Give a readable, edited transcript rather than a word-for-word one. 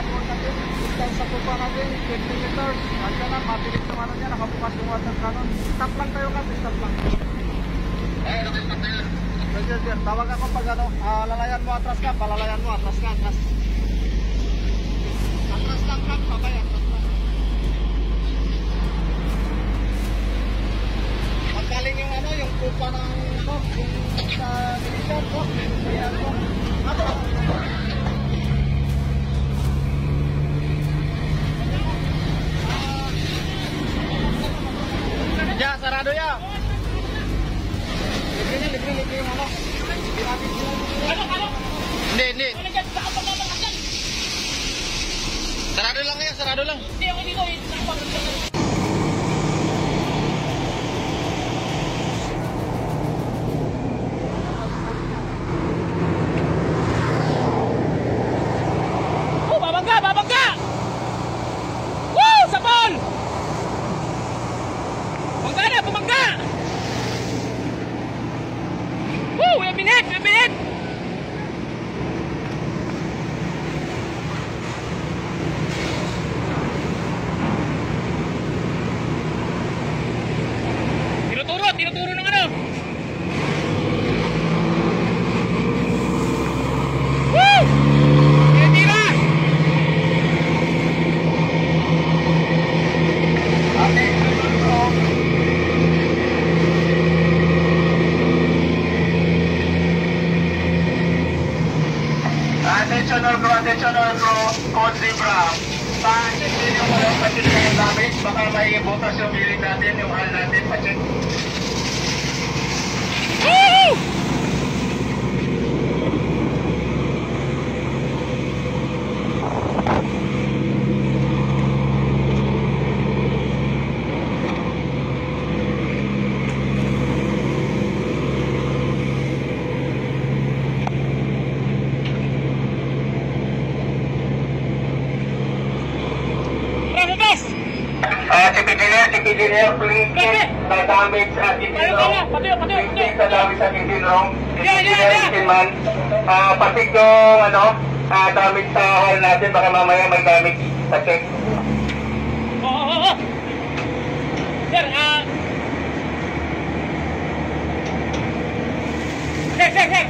dashboard natin, distance sa pupa natin, 20 meters. Nandiyan na, mabilis yung ano niya, nakabukas yung water cannon. Stop lang tayo kasi, stop lang. Sige, sir, tawag ako pag ano, lalayan mo atras ka, palalayan mo atras ka, atras. Atras lang ka, babay, atras lang. Magaling yung ano, yung pupa ng ano, yung sa militar ko, ayan ko. Atras. Ya, sarado ya. Libre yung ano. Hindi. Sarado lang ya, sarado lang. Hindi ako dito. Oh, babangga! Woo! Sapol! Bumangga! Woo! We have been hit! Tinuturo ng ano? Woo! Tira! Attention all crew, code Zebra. Pa-check din yung mga patilya namin, baka may butas yung bilik natin, yung hal natin, pa-check. Woo! Chief Engineer, please check the damage at engine room. Please check the damage at engine room. Engine man, patik yung damage sa hull natin, baka mamaya may damage sa check. Oo. Sir, Sir.